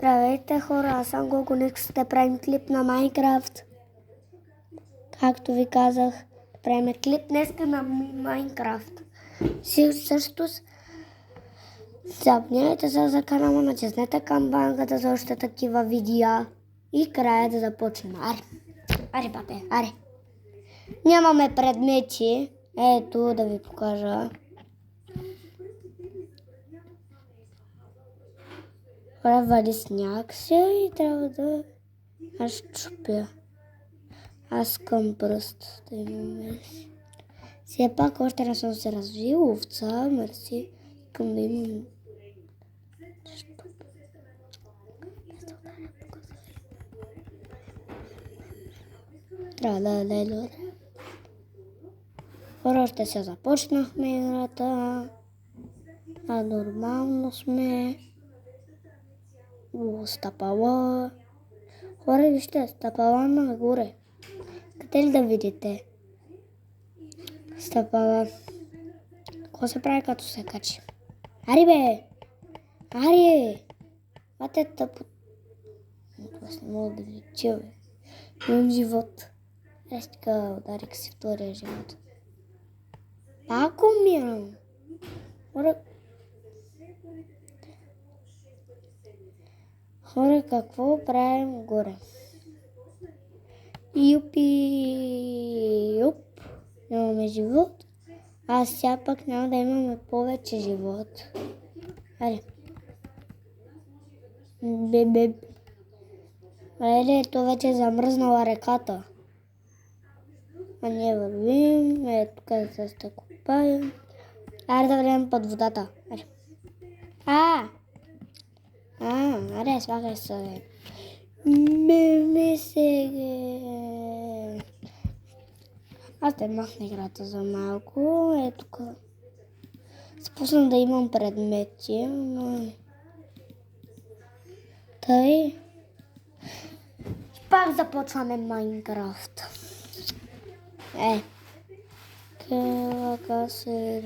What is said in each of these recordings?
Здравейте хора, аз съм Гогоник, ще правим клип на Майнкрафт. Както ви казах, правим клип днеска на Майнкрафт. Също абонирайте се за канала, натиснете камбанката за още такива видеа и края да започнем. Аре, бате, аре. Нямаме предмети. Ето да ви покажа. Вали сняг се и трябва да чупя. Аз към пръст да имаме. Все пак още не съм се развил, овца, мерси. Искам да имам. Трябва да е добре. Хора, още се започнахме играта. А нормално сме. Стъпала. Хора, вижте, стъпала нагоре. Къде ли да видите? Стъпала. Какво се прави като се качи? Ари бе! Ари! Бате тъпо. Аз не мога да ви чуя, бе. Имам живот. Аз така ударих си втория живот. Пак умирам. Хора, какво правим горе? Юп. Нямаме живот. А сега пък няма да имаме повече живот. Аре. Бебе. Аре, то вече е замръзнала реката. А ние вървим. Ето къде се купаем. Аре да вървим под водата. Аре. Аре, слагай се. Мими сега. Аз те махна играта за малко. Ето тук. Спусна да имам предмети, но... Тъй. Пак започваме Майнкрафт. Къка се...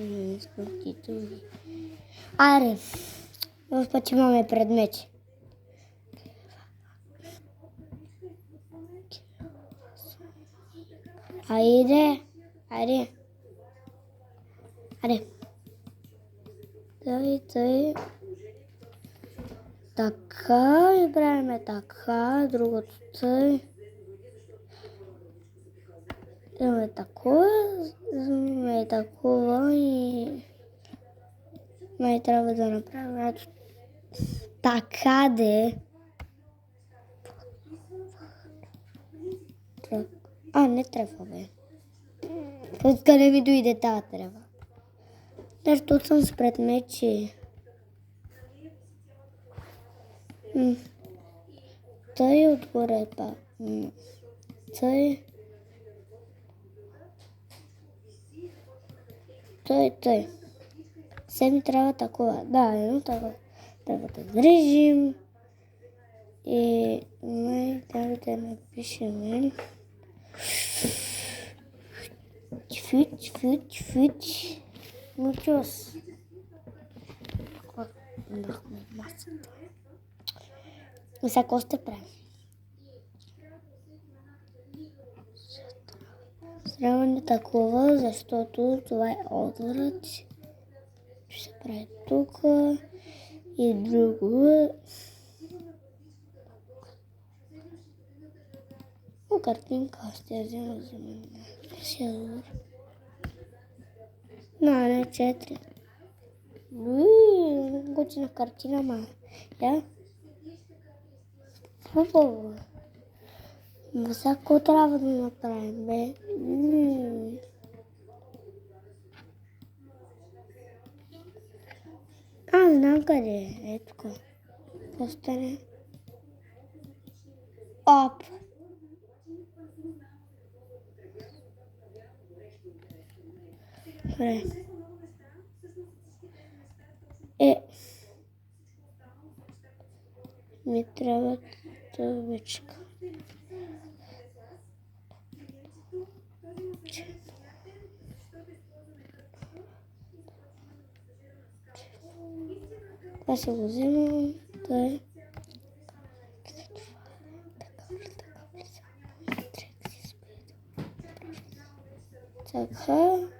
Аре. В път имаме предмети. Айде. Тъй. Така и правиме така, другото тъй. Имаме такова и... Май трябва да направим така де. Не трябва, бе. Откъде ми дойде тази трева? Защото съм с предмети. Тъй отгоре па. Тъй. Все ми трябва такова. Да, едно такова. Трябва да грижим. И май трябва да напишем. Фит. Мучос. Дахме масата. И сега какво ще правим? Трябва не такова, защото това е отврат. Ще се прави тук и друго. Картинка ще взема за мен. Ще добре. Не 4. Готина картина, ма. Я? Хубаво. Всяко трябва да направим, бе. Знам къде е. Ето тук. Остане. Оп. Добре. Ми трябва тъвичка. Това се го взимам. Taka.